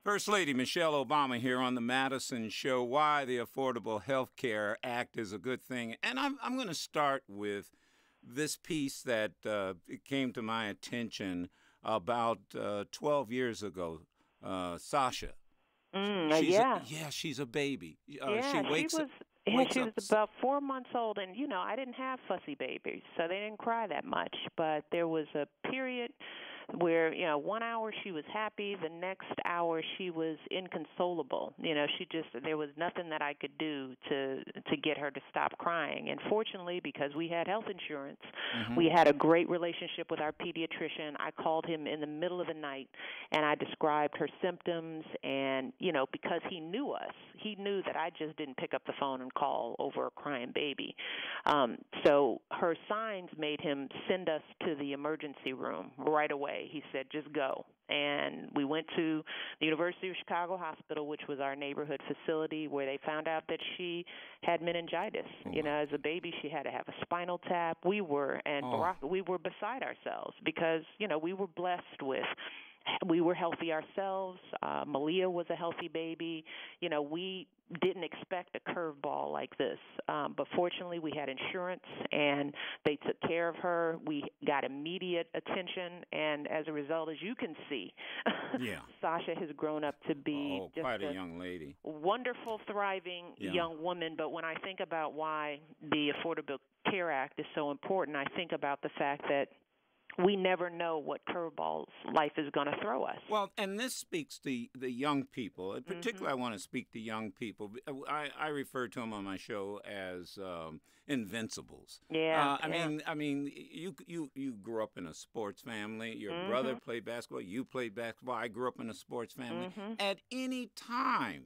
First Lady Michelle Obama here on the Madison Show. Why the Affordable Health Care Act is a good thing. And I'm going to start with this piece that it came to my attention about 12 years ago. Sasha. She's a baby. She was about 4 months old, and I didn't have fussy babies, so they didn't cry that much. But there was a period where 1 hour she was happy, the next hour she was inconsolable. There was nothing that I could do to get her to stop crying. And fortunately, because we had health insurance, we had a great relationship with our pediatrician. I called him in the middle of the night and I described her symptoms, and because he knew us, he knew that I just didn't pick up the phone and call over a crying baby. So her signs made him send us to the emergency room right away. He said, just go. And we went to the University of Chicago Hospital, which was our neighborhood facility, where they found out that she had meningitis. As a baby, she had to have a spinal tap. Barack, we were beside ourselves because, we were blessed with. We were healthy ourselves. Malia was a healthy baby. We didn't expect a curveball like this. But fortunately, we had insurance, and they took care of her. We got immediate attention, and as a result, as you can see, Sasha has grown up to be just quite a young lady. Wonderful, thriving young woman. But when I think about why the Affordable Care Act is so important, I think about the fact that we never know what curveballs life is going to throw us. Well, and this speaks to the young people. In particular, I want to speak to young people. I refer to them on my show as Invincibles. I mean, you grew up in a sports family. Your brother played basketball. You played basketball. I grew up in a sports family. At any time,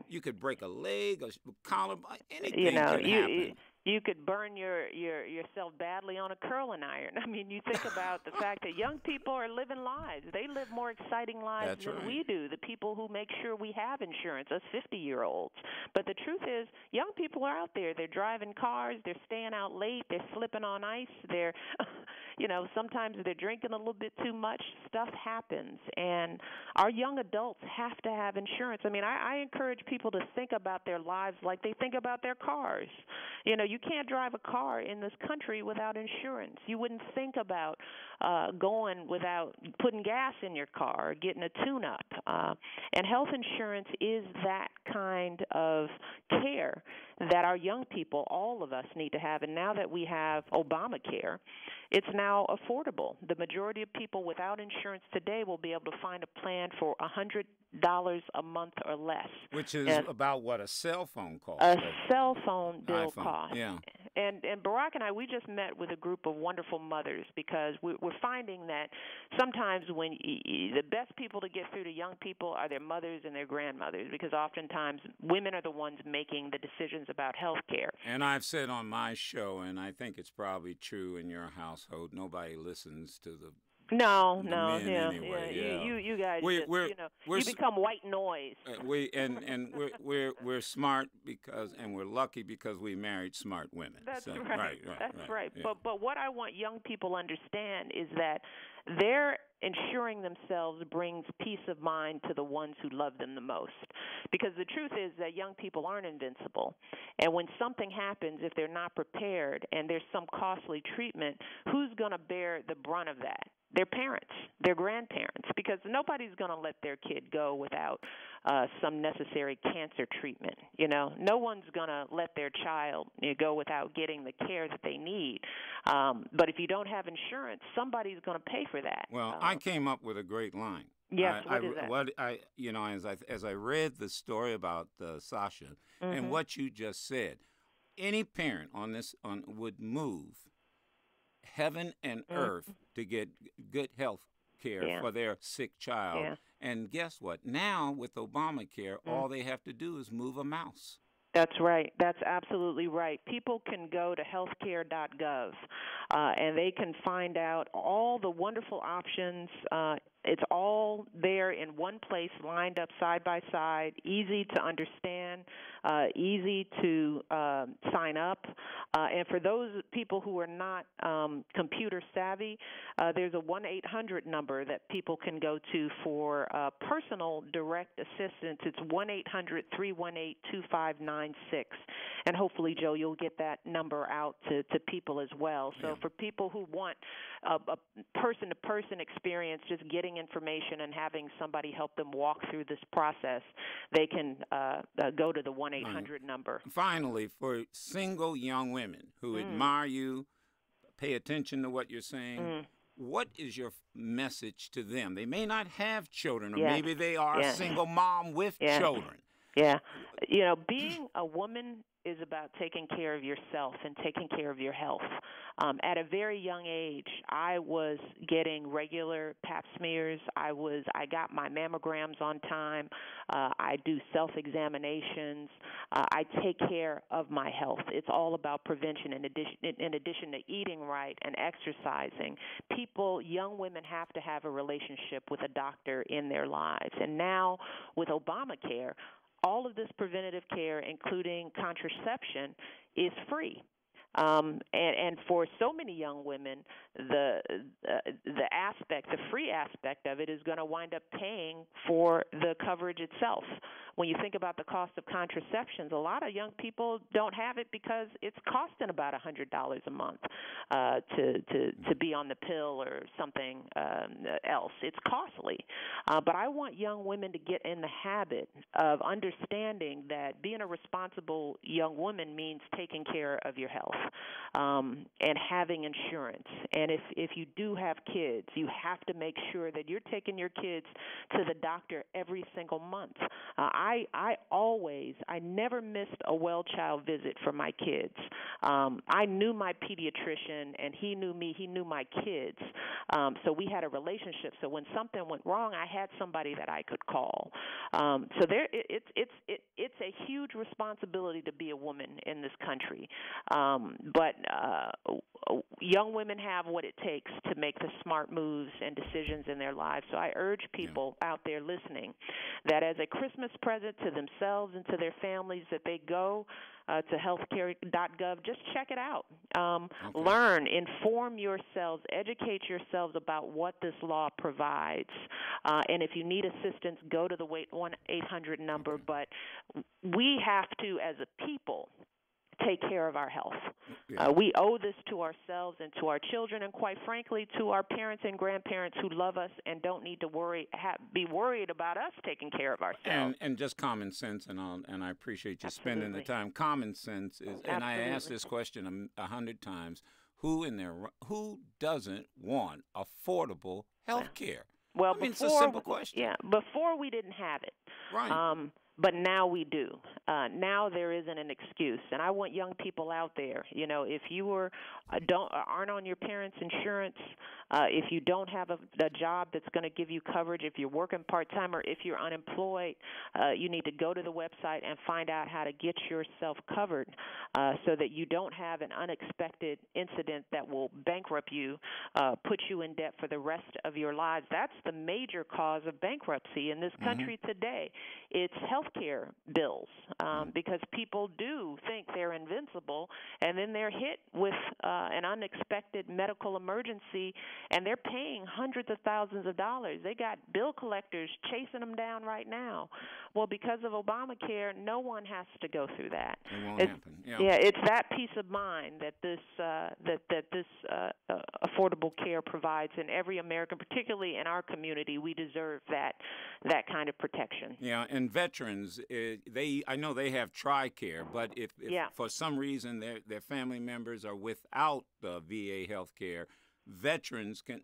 you could break a leg, a collar, anything can happen. You could burn yourself badly on a curling iron. I mean, you think about the fact that young people are living lives. They live more exciting lives than we do, the people who make sure we have insurance, us 50-year-olds. But the truth is, young people are out there. They're driving cars. They're staying out late. They're slipping on ice. They're, sometimes they're drinking a little bit too much. Stuff happens. And our young adults have to have insurance. I mean, I encourage people to think about their lives like they think about their cars. You can't drive a car in this country without insurance. You wouldn't think about going without putting gas in your car or getting a tune-up. And health insurance is that kind of care that our young people, all of us, need to have. And now that we have Obamacare, it's now affordable. The majority of people without insurance today will be able to find a plan for $100 a month or less. Which is about what a cell phone costs. A cell phone bill cost. Yeah. And Barack and I, we just met with a group of wonderful mothers because we're finding that sometimes when the best people to get through to young people are their mothers and their grandmothers, because oftentimes women are the ones making the decisions about health care. And I've said on my show, and I think it's probably true in your household, nobody listens to the No. Anyway, You guys, you become white noise. We're smart and we're lucky because we married smart women. That's so, right. That's right. Yeah. But what I want young people to understand is that their insuring themselves brings peace of mind to the ones who love them the most. Because the truth is that young people aren't invincible. And when something happens, if they're not prepared and there's some costly treatment, who's going to bear the brunt of that? Their parents, their grandparents, because nobody's going to let their kid go without some necessary cancer treatment. No one's going to let their child go without getting the care that they need. But if you don't have insurance, somebody's going to pay for that. Well, I came up with a great line. Yes, what is that? As I read the story about Sasha and what you just said, any parent would move heaven and earth to get good health care for their sick child. Yeah. And guess what? Now, with Obamacare, all they have to do is move a mouse. That's right. That's absolutely right. People can go to healthcare.gov, and they can find out all the wonderful options It's all there in one place, lined up side by side, easy to understand, easy to sign up. And for those people who are not computer savvy, there's a 1-800 number that people can go to for personal direct assistance. It's 1-800-318-2596. And hopefully, Joe, you'll get that number out to people as well. So for people who want a person-to-person experience, just getting information and having somebody help them walk through this process, they can go to the 1-800 number. Finally, for single young women who admire you, pay attention to what you're saying, what is your message to them? They may not have children, or maybe they are a single mom with children. Yeah. You know, being a woman is about taking care of yourself and taking care of your health. At a very young age, I was getting regular pap smears. I got my mammograms on time. I do self-examinations. I take care of my health. It's all about prevention in addition to eating right and exercising. Young women have to have a relationship with a doctor in their lives. And now with Obamacare, all of this preventative care, including contraception, is free. And for so many young women, the free aspect of it is going to wind up paying for the coverage itself. When you think about the cost of contraceptions, a lot of young people don't have it because it's costing about $100 a month to be on the pill or something else. It's costly. But I want young women to get in the habit of understanding that being a responsible young woman means taking care of your health. And having insurance. And if you do have kids, you have to make sure that you're taking your kids to the doctor every single month. I never missed a well child visit for my kids. I knew my pediatrician, and he knew me. He knew my kids. So we had a relationship. So when something went wrong, I had somebody that I could call. So it's a huge responsibility to be a woman in this country. But young women have what it takes to make the smart moves and decisions in their lives. So I urge people out there listening that as a Christmas present to themselves and to their families, that they go to healthcare.gov. Just check it out. Learn, inform yourselves, educate yourselves about what this law provides. And if you need assistance, go to the 1-800 number. But we have to, as a people, take care of our health. We owe this to ourselves and to our children, and quite frankly, to our parents and grandparents who love us and don't need to be worried about us taking care of ourselves. And just common sense, and I appreciate you spending the time. Common sense is, and I asked this question 100 times: who doesn't want affordable health care? Well, it's a simple question. Yeah, before we didn't have it. Right. But now we do. Now there isn't an excuse, and I want young people out there. You know, if you aren't on your parents' insurance, if you don't have a job that's going to give you coverage, if you're working part-time or if you're unemployed, you need to go to the website and find out how to get yourself covered so that you don't have an unexpected incident that will bankrupt you, put you in debt for the rest of your lives. That's the major cause of bankruptcy in this country today. It's health care bills, because people do think they're invincible, and then they're hit with an unexpected medical emergency, and they're paying hundreds of thousands of dollars. They got bill collectors chasing them down right now. Well, because of Obamacare, no one has to go through that. It won't happen. Yeah, it's that peace of mind that this affordable care provides in every American, particularly in our community. We deserve that kind of protection. Yeah, and veterans, I know they have TRICARE, but if for some reason their family members are without VA health care, veterans can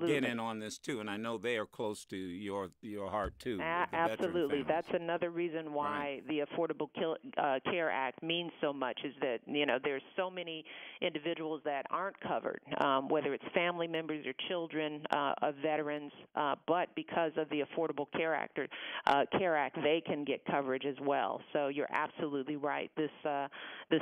get in on this too, and I know they are close to your heart too. Absolutely, that's another reason why the Affordable Care Act means so much. Is that there's so many individuals that aren't covered, whether it's family members or children of veterans, but because of the Affordable Care Act, they can get coverage as well. So you're absolutely right. This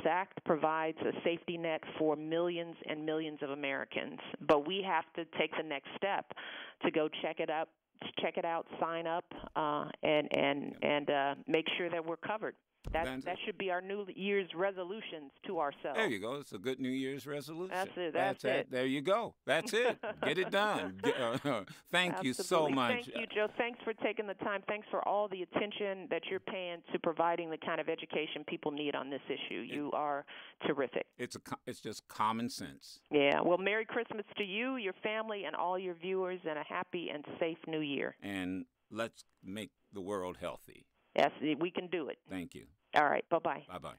act provides a safety net for millions and millions of Americans. But we have to take the next step to go check it out, sign up, and make sure that we're covered. That should be our New Year's resolutions to ourselves. There you go. It's a good New Year's resolution. That's it. That's it. There you go. That's it. Get it done. Thank you so much. Thank you, Joe. Thanks for taking the time. Thanks for all the attention that you're paying to providing the kind of education people need on this issue. You are terrific. It's just common sense. Yeah. Well, Merry Christmas to you, your family, and all your viewers, and a happy and safe New Year. And let's make the world healthy. Yes, we can do it. Thank you. All right. Bye-bye. Bye-bye.